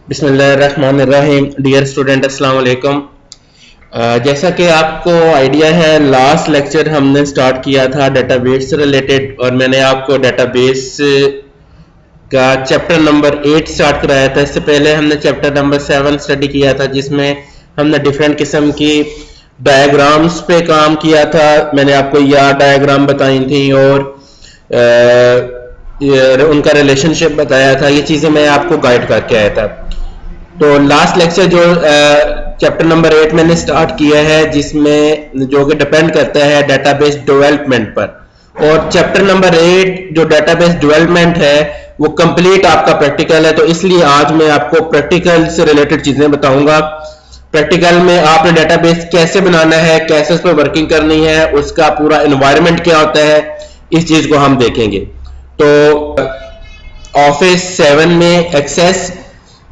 बिस्मिल्लाहिर्रहमानिर्रहीम। Dear student, अस्सलाम वालेकुम। जैसा कि आपको आइडिया है, लास्ट लेक्चर हमने स्टार्ट किया था डेटाबेस से रिलेटेड और मैंने आपको डेटाबेस का चैप्टर नंबर 8 स्टार्ट कराया था। इससे पहले हमने चैप्टर नंबर 7 स्टडी किया था, जिसमें हमने डिफरेंट किस्म की डायग्राम्स पे काम किया था। मैंने आपको यार डायग्राम बताई थी और उनका रिलेशनशिप बताया था। ये चीज़ें मैं आपको गाइड करके आया था। तो लास्ट लेक्चर जो चैप्टर नंबर 8 मैंने स्टार्ट किया है, जिसमें जो कि डिपेंड करता है डेटाबेस डेवलपमेंट पर, और चैप्टर नंबर 8 जो डेटाबेस डेवलपमेंट है वो कंप्लीट आपका प्रैक्टिकल है। तो इसलिए आज मैं आपको प्रैक्टिकल से रिलेटेड चीजें बताऊंगा। प्रैक्टिकल में आपने डेटाबेस कैसे बनाना है, कैसे उस पर वर्किंग करनी है, उसका पूरा एनवायरनमेंट क्या होता है, इस चीज को हम देखेंगे। तो ऑफिस 7 में एक्सेस,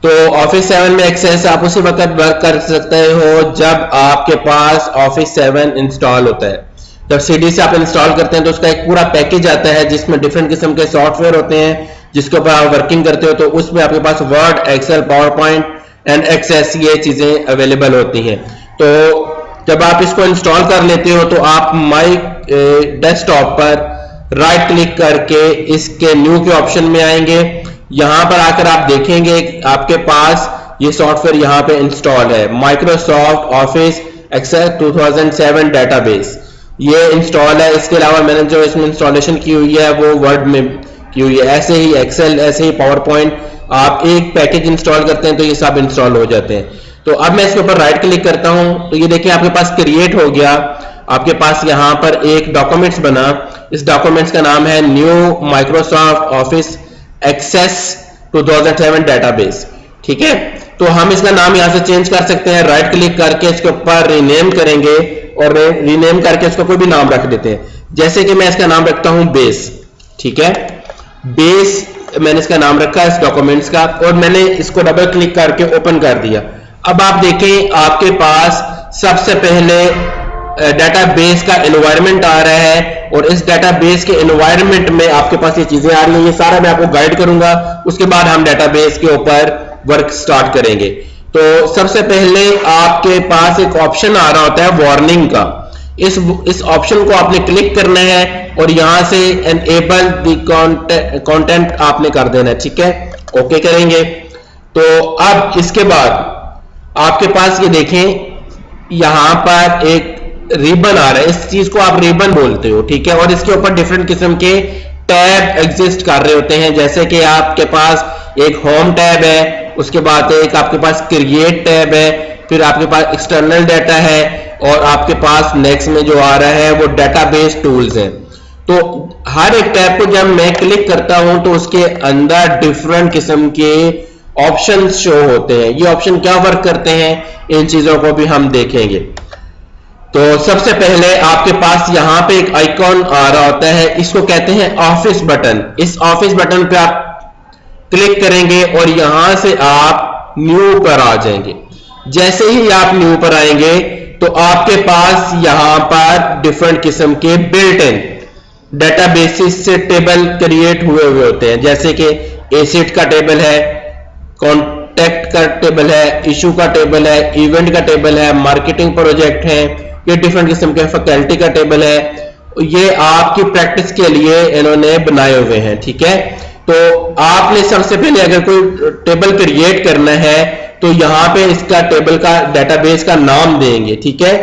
तो ऑफिस 7 में एक्सेस आप उसी वक्त वर्क कर सकते हो जब आपके पास ऑफिस 7 इंस्टॉल होता है। जब सीडी से आप इंस्टॉल करते हैं तो उसका एक पूरा पैकेज आता है जिसमें डिफरेंट किस्म के सॉफ्टवेयर होते हैं जिसके ऊपर आप वर्किंग करते हो। तो उसमें आपके पास Word, Excel, PowerPoint and Access, ये चीजें अवेलेबल होती हैं। तो जब आप इसको इंस्टॉल कर लेते हो तो आप माई डेस्कटॉप पर राइट क्लिक करके इसके न्यू के ऑप्शन में आएंगे। यहां पर आकर आप देखेंगे आपके पास ये सॉफ्टवेयर यहां पे इंस्टॉल है, माइक्रोसॉफ्ट ऑफिस एक्सेल 2007 डेटाबेस, ये इंस्टॉल है। इसके अलावा मैंने जो इसमें इंस्टॉलेशन की हुई है वो वर्ड में की हुई है। ऐसे ही एक्सेल, ऐसे ही पावर पॉइंट, आप एक पैकेज इंस्टॉल करते हैं तो ये सब इंस्टॉल हो जाते हैं। तो अब मैं इसके ऊपर राइट क्लिक करता हूं तो ये देखिए आपके पास क्रिएट हो गया। आपके पास यहां पर एक डॉक्यूमेंट्स बना, इस डॉक्यूमेंट्स का नाम है new Microsoft Office Access 2007 database. ठीक है, तो हम इसका नाम यहां से चेंज कर सकते हैं। राइट क्लिक करके इसके ऊपर रीनेम करेंगे और रीनेम करके इसको कोई भी नाम रख देते हैं। जैसे कि मैं इसका नाम रखता हूं बेस। ठीक है, बेस मैंने इसका नाम रखा इस डॉक्यूमेंट्स का और मैंने इसको डबल क्लिक करके ओपन कर दिया। अब आप देखें आपके पास सबसे पहले डेटाबेस का एनवायरनमेंट आ रहा है और इस डेटाबेस के एनवायरनमेंट में आपके पास ये चीजें आ रही हैं। ये सारा मैं आपको गाइड करूंगा, उसके बाद हम डेटाबेस के ऊपर वर्क स्टार्ट करेंगे। तो सबसे पहले आपके पास एक ऑप्शन आ रहा होता है वार्निंग का। इस ऑप्शन को आपने क्लिक करना है और यहां से एनेबल द कंटेंट आपने कर देना है। ठीक है, ओके करेंगे। तो अब इसके बाद आपके पास ये देखें यहां पर एक रिबन आ रहा है, इस चीज को आप रिबन बोलते हो। ठीक है, और इसके ऊपर डिफरेंट किस्म के टैब एग्जिस्ट कर रहे होते हैं। जैसे कि आपके पास एक होम टैब है, उसके बाद एक आपके पास क्रिएट टैब है, फिर आपके पास एक्सटर्नल डाटा है और आपके पास नेक्स्ट में जो आ रहा है वो डेटाबेस टूल्स है। तो हर एक टैब को जब मैं क्लिक करता हूं तो उसके अंदर डिफरेंट किस्म के ऑप्शन शो होते हैं। ये ऑप्शन क्या वर्क करते हैं, इन चीजों को भी हम देखेंगे। तो सबसे पहले आपके पास यहां पे एक आइकॉन आ रहा होता है, इसको कहते हैं ऑफिस बटन। इस ऑफिस बटन पे आप क्लिक करेंगे और यहां से आप न्यू पर आ जाएंगे। जैसे ही आप न्यू पर आएंगे तो आपके पास यहां पर डिफरेंट किस्म के बिल्ट इन डेटाबेसिस से टेबल क्रिएट हुए होते हैं। जैसे कि एसेट का टेबल है, कॉन्टैक्ट का टेबल है, इशू का टेबल है, इवेंट का टेबल है, मार्केटिंग प्रोजेक्ट है, ये डिफरेंट किस्म के फैकल्टी का टेबल है। ये आपकी प्रैक्टिस के लिए इन्होंने बनाए हुए हैं। ठीक है, तो आपने सबसे पहले अगर कोई टेबल क्रिएट करना है तो यहां पे इसका टेबल का डेटाबेस का नाम देंगे। ठीक है,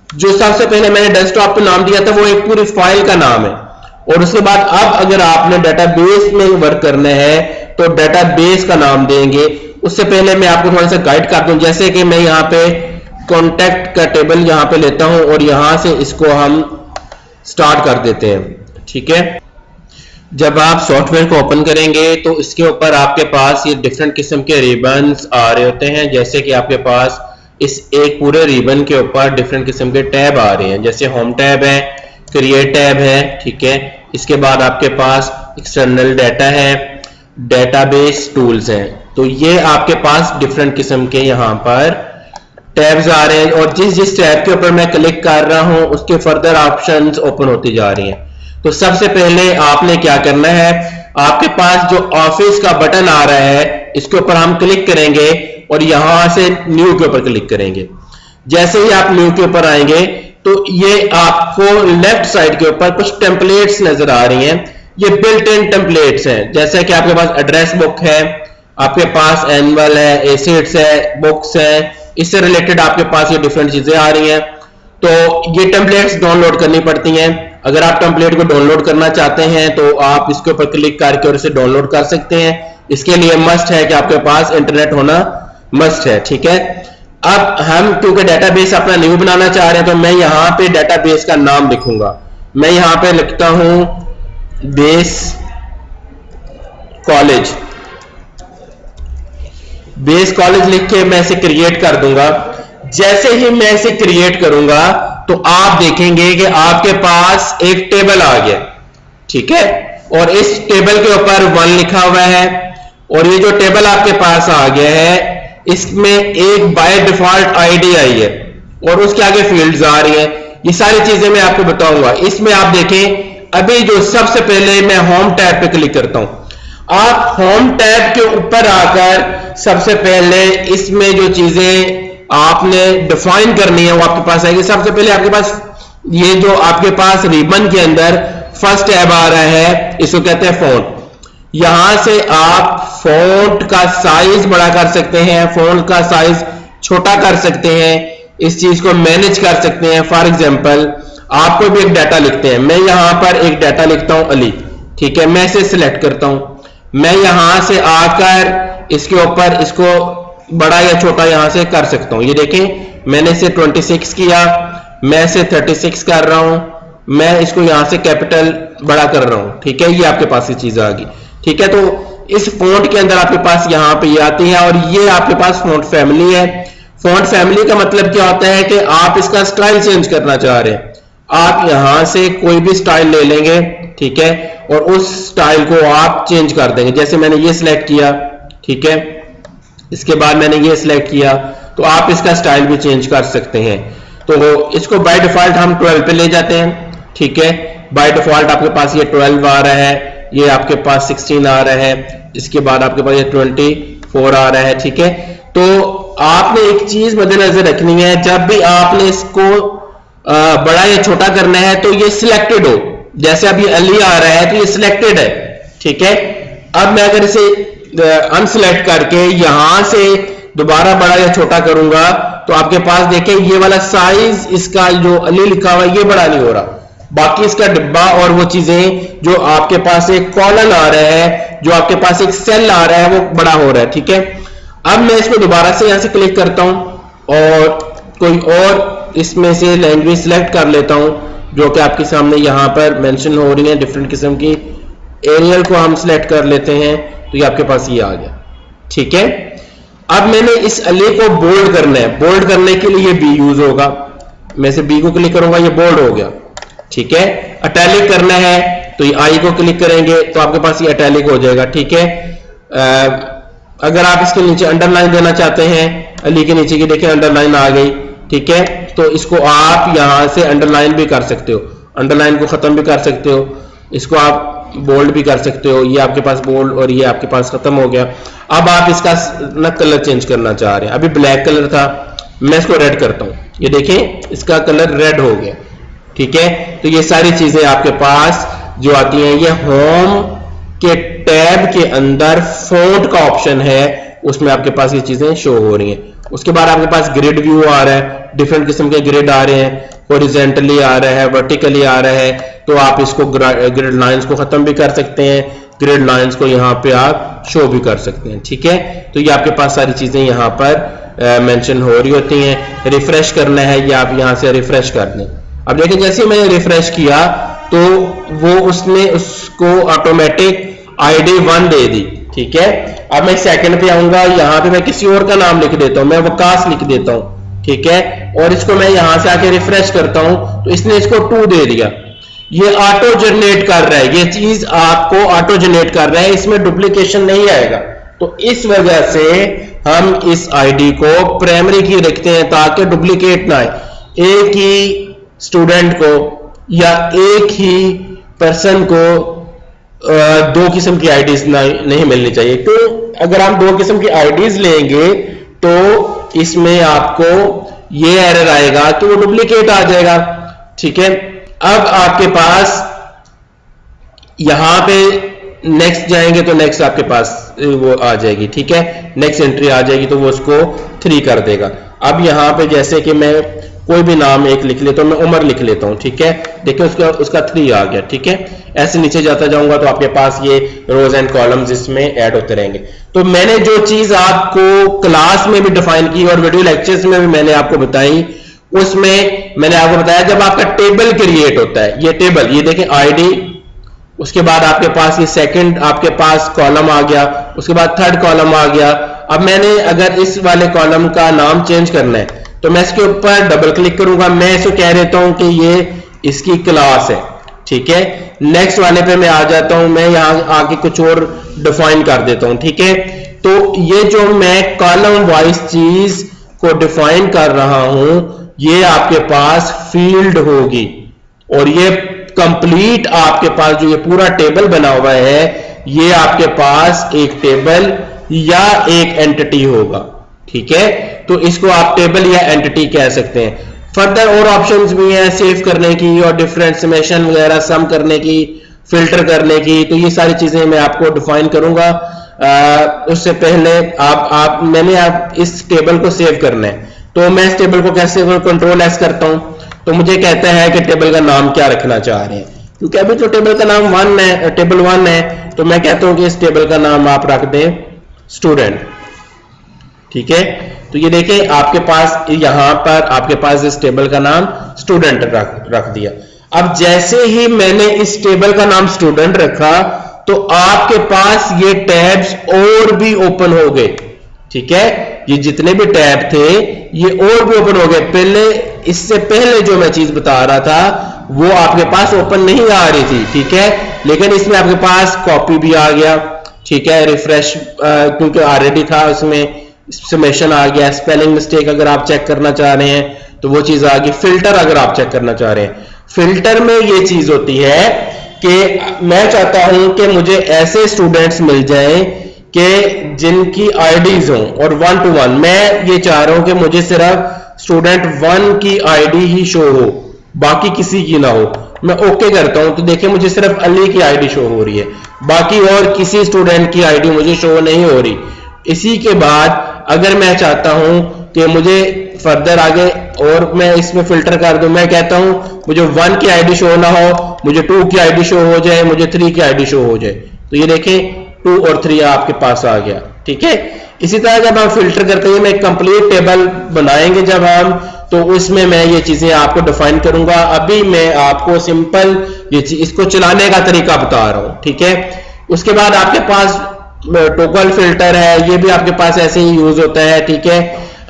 जो सबसे पहले मैंने डेस्कटॉप पे नाम दिया था वो एक पूरी फाइल का नाम है। और उसके बाद अब अगर आपने डेटाबेस में वर्क करना है तो डेटाबेस का नाम देंगे। उससे पहले मैं आपको थोड़ा सा गाइड कर दूं। जैसे कि मैं यहाँ पे कॉन्टैक्ट का टेबल यहां पे लेता हूं और यहां से इसको हम स्टार्ट कर देते हैं। ठीक है, जब आप सॉफ्टवेयर को ओपन करेंगे तो इसके ऊपर आपके पास ये डिफरेंट किस्म के रिबन्स आ रहे होते हैं। जैसे कि आपके पास इस एक पूरे रिबन के ऊपर डिफरेंट किस्म के टैब आ रहे हैं, जैसे होम टैब है, क्रिएट टैब है। ठीक है, इसके बाद आपके पास एक्सटर्नल डाटा है, डेटाबेस टूल्स हैं। तो ये आपके पास डिफरेंट किस्म के यहाँ पर टैब्स आ रहे हैं और जिस जिस टैब के ऊपर मैं क्लिक कर रहा हूं उसके फर्दर ऑप्शंस ओपन होती जा रही हैं। तो सबसे पहले आपने क्या करना है, आपके पास जो ऑफिस का बटन आ रहा है इसके ऊपर हम क्लिक करेंगे और यहां से न्यू के ऊपर क्लिक करेंगे। जैसे ही आप न्यू के ऊपर आएंगे तो ये आपको लेफ्ट साइड के ऊपर कुछ टेम्पलेट्स नजर आ रही हैं। ये बिल्ट इन टेम्पलेट्स हैं, जैसे कि आपके पास एड्रेस बुक है, आपके पास एनुअल है, एसेट्स है, बुक्स है, इससे रिलेटेड आपके पास ये डिफरेंट चीजें आ रही हैं। तो ये टेम्पलेट्स डाउनलोड करनी पड़ती हैं। अगर आप टेम्पलेट को डाउनलोड करना चाहते हैं तो आप इसके ऊपर क्लिक करके और इसे डाउनलोड कर सकते हैं। इसके लिए मस्ट है कि आपके पास इंटरनेट होना मस्ट है, ठीक है। अब हम क्योंकि डेटाबेस अपना न्यू बनाना चाह रहे हैं तो मैं यहां पे डेटाबेस का नाम लिखूंगा। मैं यहां पे लिखता हूं बेस कॉलेज। बेस कॉलेज लिख के मैं इसे क्रिएट कर दूंगा। जैसे ही मैं इसे क्रिएट करूंगा तो आप देखेंगे कि आपके पास एक टेबल आ गया, ठीक है, और इस टेबल के ऊपर 1 लिखा हुआ है। और ये जो टेबल आपके पास आ गया है इसमें एक बाय डिफॉल्ट आईडी आई है और उसके आगे फील्ड्स आ रही हैं। ये सारी चीजें मैं आपको बताऊंगा। इसमें आप देखें अभी जो सबसे पहले मैं होम टैब पे क्लिक करता हूं। आप होम टैब के ऊपर आकर सबसे पहले इसमें जो चीजें आपने डिफाइन करनी है वो आपके पास आएगी। सबसे पहले आपके पास ये जो आपके पास रिबन के अंदर फर्स्ट टैब आ रहा है, इसको कहते हैं फॉन्ट। यहां से आप फॉन्ट का साइज बड़ा कर सकते हैं, फॉन्ट का साइज छोटा कर सकते हैं, इस चीज को मैनेज कर सकते हैं। फॉर एग्जांपल आपको भी एक डाटा लिखते हैं। मैं यहां पर एक डाटा लिखता हूं अली, ठीक है, मैं इसे सिलेक्ट करता हूं। मैं यहां से आकर इसके ऊपर इसको बड़ा या छोटा यहां से कर सकता हूं। ये देखें मैंने इसे 26 किया, मैं इसे 36 कर रहा हूं, मैं इसको यहां से कैपिटल बड़ा कर रहा हूं, ठीक है। ये आपके पास ये चीज आ गई, ठीक है। तो इस फॉन्ट के अंदर आपके पास यहां पे ये आती है और ये आपके पास फॉन्ट फैमिली है। फॉन्ट फैमिली का मतलब क्या होता है कि आप इसका स्टाइल चेंज करना चाह रहे हैं। आप यहां से कोई भी स्टाइल ले लेंगे, ठीक है, और उस स्टाइल को आप चेंज कर देंगे। जैसे मैंने ये सिलेक्ट किया, ठीक है, इसके बाद मैंने ये सिलेक्ट किया, तो आप इसका स्टाइल भी चेंज कर सकते हैं। तो इसको बाय डिफॉल्ट हम 12 पे ले जाते हैं, ठीक है। बाय डिफॉल्ट आपके पास ये 12 आ रहा है, ये आपके पास 16 आ रहा है, इसके बाद आपके पास ये 24 आ रहा है, ठीक है। तो आपने एक चीज मद्देनजर रखनी है, जब भी आपने इसको बड़ा या छोटा करना है तो ये सिलेक्टेड हो। जैसे अभी अली आ रहा है तो ये सिलेक्टेड है, ठीक है। अब मैं अगर इसे अनसिलेक्ट करके यहां से दोबारा बड़ा या छोटा करूंगा तो आपके पास देखें ये वाला साइज इसका जो अली लिखा हुआ है ये बड़ा नहीं हो रहा, बाकी इसका डिब्बा और वो चीजें जो आपके पास एक कॉलम आ रहा है, जो आपके पास एक सेल आ रहा है वो बड़ा हो रहा है, ठीक है। अब मैं इसको दोबारा से यहां से क्लिक करता हूं और कोई और इसमें से लैंग्वेज सिलेक्ट कर लेता हूं जो कि आपके सामने यहां पर मेंशन हो रही है डिफरेंट किस्म की। एरियल को हम सिलेक्ट कर लेते हैं तो ये आपके पास ये आ गया, ठीक है। अब मैंने इस अली को बोल्ड करना है, बोल्ड करने के लिए बी यूज होगा। मैं से बी को क्लिक करूंगा, ये बोल्ड हो गया, ठीक है। अटैलिक करना है तो ये आई को क्लिक करेंगे तो आपके पास ये अटैलिक हो जाएगा, ठीक है। अगर आप इसके नीचे अंडरलाइन देना चाहते हैं, अली के नीचे की देखिए अंडरलाइन आ गई, ठीक है, तो इसको आप यहां से अंडरलाइन भी कर सकते हो, अंडरलाइन को खत्म भी कर सकते हो, इसको आप बोल्ड भी कर सकते हो। ये आपके पास बोल्ड और ये आपके पास खत्म हो गया। अब आप इसका ना कलर चेंज करना चाह रहे हैं, अभी ब्लैक कलर था, मैं इसको रेड करता हूं, ये देखें इसका कलर रेड हो गया, ठीक है। तो ये सारी चीजें आपके पास जो आती हैं, ये होम के टैब के अंदर फॉन्ट का ऑप्शन है, उसमें आपके पास ये चीजें शो हो रही हैं। उसके बाद आपके पास ग्रिड व्यू आ रहा है, डिफरेंट किस्म के ग्रिड आ रहे हैं, हॉरिजॉन्टली आ रहा है, वर्टिकली आ रहा है, तो आप इसको ग्रिड लाइंस को खत्म भी कर सकते हैं, ग्रिड लाइंस को यहाँ पे आप शो भी कर सकते हैं, ठीक है। तो ये आपके पास सारी चीजें यहाँ पर मेंशन हो रही होती हैं। रिफ्रेश करना है या आप यहाँ से रिफ्रेश कर दें। अब देखिए जैसे मैंने रिफ्रेश किया तो वो उसने उसको ऑटोमेटिक आईडी 1 दे दी, ठीक है। अब मैं सेकंड पे आऊंगा, यहाँ पे मैं किसी और का नाम लिख देता हूं, मैं वकास लिख देता हूं, ठीक है, और इसको मैं यहां से आके रिफ्रेश करता हूं तो इसने इसको 2 दे दिया। ये ऑटो जनरेट कर रहा है, ये चीज आपको ऑटो जनरेट कर रहा है, इसमें डुप्लीकेशन नहीं आएगा। तो इस वजह से हम इस आईडी को प्राइमरी की रखते हैं ताकि डुप्लीकेट ना आए। एक ही स्टूडेंट को या एक ही पर्सन को दो किस्म की आईडीज नहीं मिलनी चाहिए। तो अगर हम दो किस्म की आईडीज लेंगे तो इसमें आपको ये एरर आएगा कि वो डुप्लीकेट आ जाएगा। ठीक है, अब आपके पास यहां पे नेक्स्ट जाएंगे तो नेक्स्ट आपके पास वो आ जाएगी। ठीक है, नेक्स्ट एंट्री आ जाएगी तो वो उसको 3 कर देगा। अब यहां पे जैसे कि मैं कोई भी नाम एक लिख लेता हूं, मैं उमर लिख लेता हूं। ठीक है, देखिए उसका 3 आ गया। ठीक है, ऐसे नीचे जाता जाऊंगा तो आपके पास ये रोज एंड कॉलम्स इसमें ऐड होते रहेंगे। तो मैंने जो चीज आपको क्लास में भी डिफाइन की और वीडियो लेक्चर्स में भी मैंने आपको बताई, उसमें मैंने आपको बताया जब आपका टेबल क्रिएट होता है, ये टेबल, ये देखें आईडी, उसके बाद आपके पास ये सेकंड आपके पास कॉलम आ गया, उसके बाद थर्ड कॉलम आ गया। अब मैंने अगर इस वाले कॉलम का नाम चेंज करना है तो मैं इसके ऊपर डबल क्लिक करूंगा, मैं इसको कह देता हूं कि ये इसकी क्लास है। ठीक है, नेक्स्ट वाले पे मैं आ जाता हूं, मैं यहां आके कुछ और डिफाइन कर देता हूं। ठीक है, तो ये जो मैं कॉलम वाइज चीज को डिफाइन कर रहा हूं, ये आपके पास फील्ड होगी और ये कंप्लीट आपके पास जो ये पूरा टेबल बना हुआ है, ये आपके पास एक टेबल या एक एंटिटी होगा। ठीक है, तो इसको आप टेबल या एंटिटी कह सकते हैं। फर्दर और ऑप्शंस भी हैं सेव करने की और डिफरेंट समेशन वगैरह, सम करने की, फिल्टर करने की, तो ये सारी चीजें मैं आपको डिफाइन करूंगा। उससे पहले मैंने इस टेबल को सेव करना है, तो मैं इस टेबल को कैसे कंट्रोल एस करता हूं, तो मुझे कहता है कि टेबल का नाम क्या रखना चाह रहे हैं, क्योंकि अभी तो टेबल का नाम टेबल 1 है, तो मैं कहता हूं कि इस टेबल का नाम आप रख दें स्टूडेंट। ठीक है, तो ये देखें आपके पास यहां पर आपके पास इस टेबल का नाम स्टूडेंट रख दिया। अब जैसे ही मैंने इस टेबल का नाम स्टूडेंट रखा तो आपके पास ये टैब्स और भी ओपन हो गए। ठीक है, ये जितने भी टैब थे ये और भी ओपन हो गए। पहले, इससे पहले जो मैं चीज बता रहा था वो आपके पास ओपन नहीं आ रही थी। ठीक है, लेकिन इसमें आपके पास कॉपी भी आ गया। ठीक है, रिफ्रेश क्योंकि ऑलरेडी था उसमें समेशन आ गया, स्पेलिंग मिस्टेक अगर आप चेक करना चाह रहे हैं तो वो चीज आ गई, फिल्टर अगर आप चेक करना चाह रहे हैं, फिल्टर में ये चीज होती है कि मैं चाहता हूं कि मुझे ऐसे स्टूडेंट्स मिल जाएं कि जिनकी आईडीज हों और 1 to 1, मैं ये चाह रहा हूं कि मुझे सिर्फ स्टूडेंट 1 की आईडी ही शो हो, बाकी किसी की ना हो। मैं ओके करता हूं तो देखिए मुझे सिर्फ अली की आईडी शो हो रही है, बाकी और किसी स्टूडेंट की आईडी मुझे शो नहीं हो रही। इसी के बाद अगर मैं चाहता हूं कि मुझे फर्दर आगे और मैं इसमें फिल्टर कर दूं, मैं कहता हूं मुझे 1 की आईडी शो ना हो, मुझे 2 की आईडी शो हो जाए, मुझे 3 की आईडी शो हो जाए, तो ये देखें 2 और 3 आपके पास आ गया। ठीक है, इसी तरह जब हम फिल्टर करते हैं, मैं कंप्लीट टेबल बनाएंगे जब हम, तो उसमें मैं ये चीजें आपको डिफाइन करूंगा। अभी मैं आपको सिंपल इसको चलाने का तरीका बता रहा हूं। ठीक है, उसके बाद आपके पास टोगल फिल्टर है, ये भी आपके पास ऐसे ही यूज होता है। ठीक है,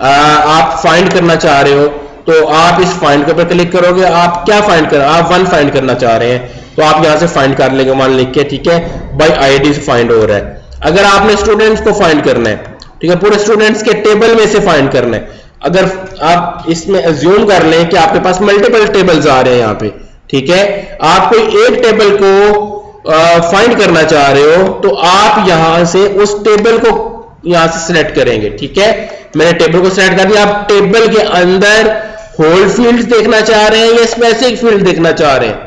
आप फाइंड करना चाह रहे हो तो आप इस फाइंड के ऊपर क्लिक करोगे, आप क्या फाइंड कर, आप 1 फाइंड करना चाह रहे हैं तो आप यहां से फाइंड कर लेंगे 1 लिख के। ठीक है, बाय आईडी से फाइंड हो रहा है। अगर आपने स्टूडेंट्स को फाइंड करना है, ठीक है, पूरे स्टूडेंट्स के टेबल में से फाइंड करना है, अगर आप इसमें अज्यूम कर लें कि आपके पास मल्टीपल टेबल्स आ रहे हैं यहाँ पे, ठीक है, आप कोई एक टेबल को फाइंड करना चाह रहे हो तो आप यहां से उस टेबल को यहां से सिलेक्ट करेंगे। ठीक है, मैंने टेबल को सिलेक्ट कर दिया। आप टेबल के अंदर होल फील्ड देखना चाह रहे हैं या स्पेसिफिक फील्ड देखना चाह रहे हैं।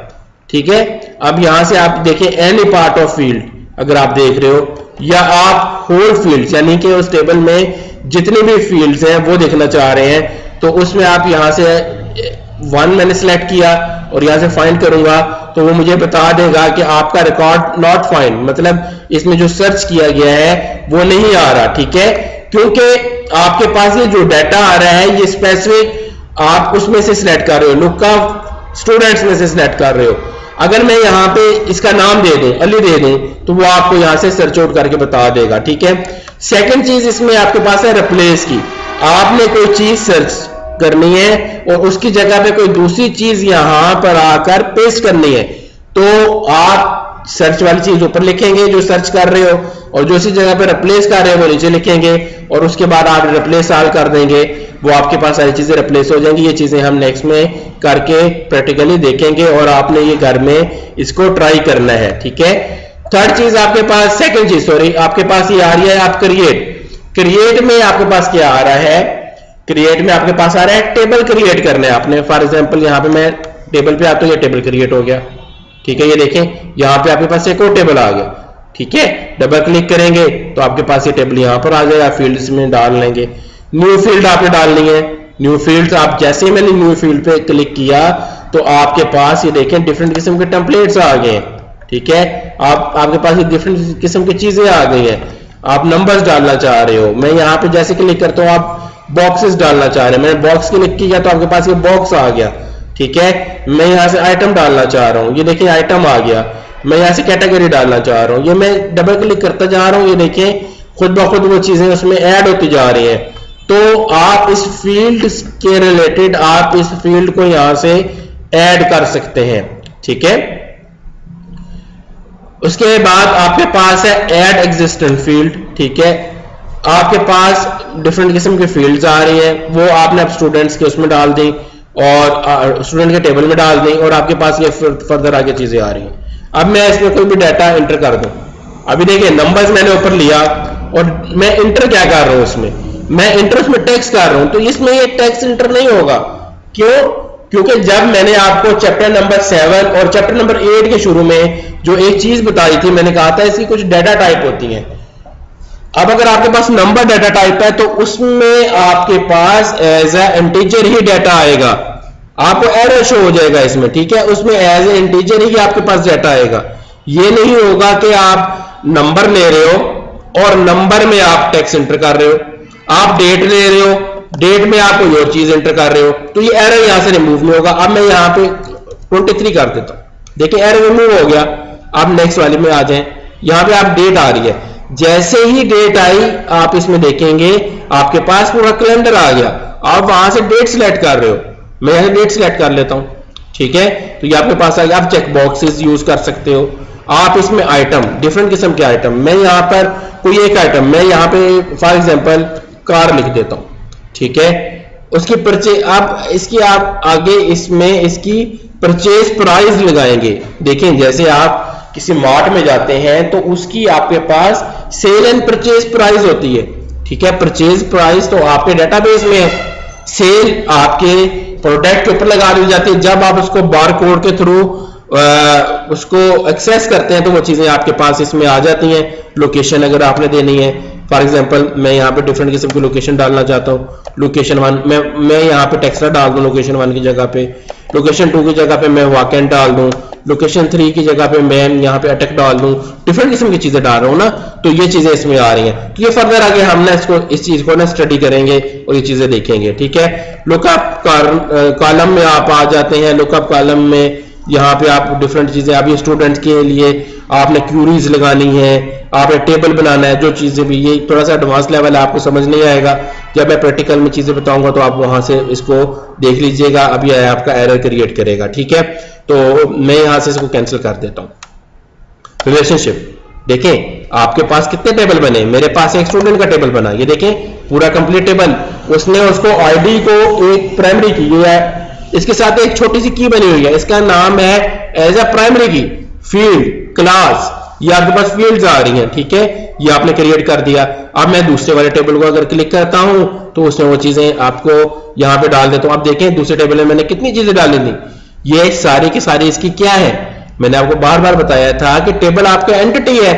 ठीक है, अब यहां से आप देखें एनी पार्ट ऑफ फील्ड अगर आप देख रहे हो, या आप होल फील्ड यानी कि उस टेबल में जितने भी फील्ड्स हैं वो देखना चाह रहे हैं, तो उसमें आप यहां से 1 मैंने सिलेक्ट किया और यहां से फाइंड करूंगा तो वो मुझे बता देगा कि आपका रिकॉर्ड नॉट फाइंड, मतलब इसमें जो सर्च किया गया है वो नहीं आ रहा। ठीक है, क्योंकि आपके पास ये जो डाटा आ रहा है ये स्पेसिफिक आप उसमें से सिलेक्ट कर रहे हो, लुकअप स्टूडेंट्स में से सिलेक्ट कर रहे हो। अगर मैं यहां पे इसका नाम दे दूं, अली दे दूं, तो वो आपको यहां से सर्च आउट करके बता देगा। ठीक है, सेकंड चीज इसमें आपके पास है रिप्लेस की। आपने कोई चीज सर्च करनी है और उसकी जगह पे कोई दूसरी चीज यहां पर आकर पेस्ट करनी है, तो आप सर्च वाली चीज ऊपर लिखेंगे जो सर्च कर रहे हो, और जो इसी जगह पे रिप्लेस कर रहे हो वो नीचे लिखेंगे, और उसके बाद आप रिप्लेस ऑल कर देंगे, वो आपके पास सारी चीजें रिप्लेस हो जाएंगी। ये चीजें हम नेक्स्ट में करके प्रैक्टिकली देखेंगे और आपने ये घर में इसको ट्राई करना है। ठीक है, थर्ड चीज आपके पास, सेकंड चीज सॉरी, आपके पास ये आ रही है आप क्रिएट में आपके पास क्या आ रहा है, क्रिएट में आपके पास आ रहा है टेबल क्रिएट करना है आपने। फॉर एग्जांपल यहाँ पे मैं टेबल पे आता हूँ, ये टेबल क्रिएट हो गया, ठीक है। ये देखें यहाँ पे आपके पास एक और टेबल आ गया, ठीक है। डबल क्लिक करेंगे तो आपके पास ये टेबल यहाँ पर आ जाएगा, फील्ड्स में डाल लेंगे। न्यू फील्ड आपने डालनी है, न्यू फील्ड्स आप जैसे ही मैंने न्यू फील्ड पे क्लिक किया तो आपके पास ये देखें डिफरेंट किस्म के टेम्पलेट्स आ गए हैं, ठीक है। आपके पास ये डिफरेंट किस्म की चीजें आ गई हैं। आप नंबर्स डालना चाह रहे हो, मैं यहाँ पे जैसे क्लिक करता हूँ आप बॉक्सेस डालना चाह रहे हैं, मैंने बॉक्स क्लिक किया तो आपके पास ये बॉक्स आ गया, ठीक है। मैं यहाँ से आइटम डालना चाह रहा हूँ, ये देखिए आइटम आ गया। मैं यहाँ से कैटेगरी डालना चाह रहा हूँ, ये मैं डबल क्लिक करता जा रहा हूँ, ये देखें खुद ब खुद वो चीजें उसमें ऐड होती जा रही हैं। तो आप इस फील्ड के रिलेटेड आप इस फील्ड को यहाँ से ऐड कर सकते हैं, ठीक है। उसके बाद आपके पास है ऐड एग्जिस्टेंट फील्ड, ठीक है। आपके पास डिफरेंट किस्म की फील्ड्स आ रही हैं, वो आपने अब स्टूडेंट्स के उसमें डाल दी और स्टूडेंट के टेबल में डाल दी और आपके पास ये फर्दर आगे चीजें आ रही हैं। अब मैं इसमें कोई भी डाटा एंटर कर दूं, अभी देखिए नंबर्स मैंने ऊपर लिया और मैं इंटर क्या कर रहा हूं, इसमें मैं इंटर उसमें टेक्स्ट कर रहा हूं, तो इसमें ये टेक्स्ट इंटर नहीं होगा। क्यों? क्योंकि जब मैंने आपको चैप्टर नंबर 7 और चैप्टर नंबर 8 के शुरू में जो एक चीज बताई थी, मैंने कहा था इसकी कुछ डाटा टाइप होती हैं। अब अगर आपके पास नंबर डाटा टाइप है तो उसमें आपके पास एज ए इंटीजर ही डाटा आएगा, आपको एरर शो हो जाएगा इसमें, ठीक है। उसमें एज ए इंटीजर ही आपके पास डाटा आएगा। ये नहीं होगा कि आप नंबर ले रहे हो और नंबर में आप टेक्स्ट एंटर कर रहे हो, आप डेट ले रहे हो, डेट में आप कोई और चीज एंटर कर रहे हो, तो ये एरर यहां से रिमूव नहीं होगा। अब मैं यहां पे 23 कर देता हूं, देखिए एरर रिमूव हो गया। आप नेक्स्ट वाले में आ जाएं, यहां पे आप डेट आ रही है, जैसे ही डेट आई आप इसमें देखेंगे आपके पास पूरा कैलेंडर आ गया। आप वहां से डेट सिलेक्ट कर रहे हो, मैं यहां डेट सिलेक्ट कर लेता हूं, ठीक है। तो ये आपके पास आ गया। आप चेक बॉक्सेस यूज कर सकते हो, आप इसमें आइटम डिफरेंट किस्म के आइटम, मैं यहां पर कोई एक आइटम, मैं यहां पे फॉर एग्जांपल कार लिख देता हूं, ठीक है। उसकी परचेज आप इसकी आप आगे इसमें इसकी परचेज प्राइस लगाएंगे। देखें जैसे आप किसी मार्ट में जाते हैं तो उसकी आपके पास सेल एंड परचेज प्राइस होती है, ठीक है। परचेज प्राइस तो आपके डेटाबेस में है, सेल आपके प्रोडक्ट के ऊपर लगा दी जाती है। जब आप उसको बार कोड के थ्रू उसको एक्सेस करते हैं तो वो चीजें आपके पास इसमें आ जाती हैं। लोकेशन अगर आपने देनी है, फॉर एग्जांपल मैं यहाँ पे डिफरेंट किस्म की लोकेशन डालना चाहता हूँ, लोकेशन 1 मैं यहाँ पे टेक्स्ट डाल दूं, लोकेशन 1 की जगह पे, लोकेशन 2 की जगह पे मैं वाकेंट डाल दूं, लोकेशन 3 की जगह पे मैं यहाँ पे अटैक डाल दूं, डिफरेंट किस्म की चीजें डाल रहा हूँ ना, तो ये चीजें इसमें आ रही हैं। तो ये फर्दर आगे हम ना इसको इस चीज को ना स्टडी करेंगे और ये चीजें देखेंगे, ठीक है। लुकअप कॉलम में आप आ जाते हैं, लुकअप कॉलम में यहाँ पे आप डिफरेंट चीजें, अभी स्टूडेंट्स के लिए आपने क्यूरीज लगानी है, आपने टेबल बनाना है, जो चीजें भी, ये थोड़ा सा एडवांस लेवल है, आपको समझ नहीं आएगा, जब मैं प्रैक्टिकल में चीजें बताऊंगा तो आप वहां से इसको देख लीजिएगा। अभी आपका एरर क्रिएट करेगा, ठीक है। तो मैं यहां से इसको कैंसिल कर देता हूं। रिलेशनशिप देखें आपके पास कितने टेबल बने, मेरे पास एक स्टूडेंट का टेबल बना, ये देखें पूरा कंप्लीट टेबल। उसने उसको आईडी को एक प्राइमरी की है, इसके साथ एक छोटी सी की बनी हुई है, इसका नाम है एज ए प्राइमरी की फील्ड क्लास, ये आपके पास फील्ड्स आ रही हैं, ठीक है। ये आपने क्रिएट कर दिया। अब मैं दूसरे वाले टेबल को अगर क्लिक करता हूं तो उसने वो चीजें आपको यहां पे डाल देता हूं। आप देखें दूसरे टेबल में मैंने कितनी चीजें डाली थी, ये सारी की सारी इसकी क्या है, मैंने आपको बार बार बताया था कि टेबल आपका एंटिटी है,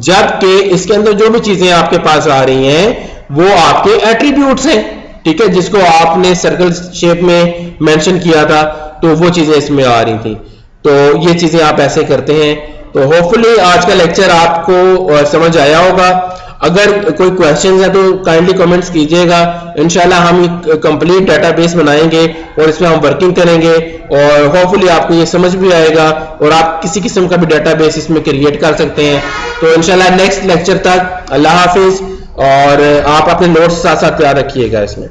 जबकि इसके अंदर जो भी चीजें आपके पास आ रही हैं वो आपके एट्रीब्यूट्स हैं, ठीक है, जिसको आपने सर्कल शेप में मेंशन किया था, तो वो चीजें इसमें आ रही थी। तो ये चीजें आप ऐसे करते हैं। तो होपफुली आज का लेक्चर आपको समझ आया होगा। अगर कोई क्वेश्चंस है तो काइंडली कमेंट्स कीजिएगा। इंशाल्लाह हम कंप्लीट डेटाबेस बनाएंगे और इसमें हम वर्किंग करेंगे और होपफुली आपको ये समझ भी आएगा और आप किसी किस्म का भी डेटाबेस इसमें क्रिएट कर सकते हैं। तो इंशाल्लाह नेक्स्ट लेक्चर तक अल्लाह हाफिज, और आप अपने नोट्स साथ साथ तैयार रखिएगा इसमें।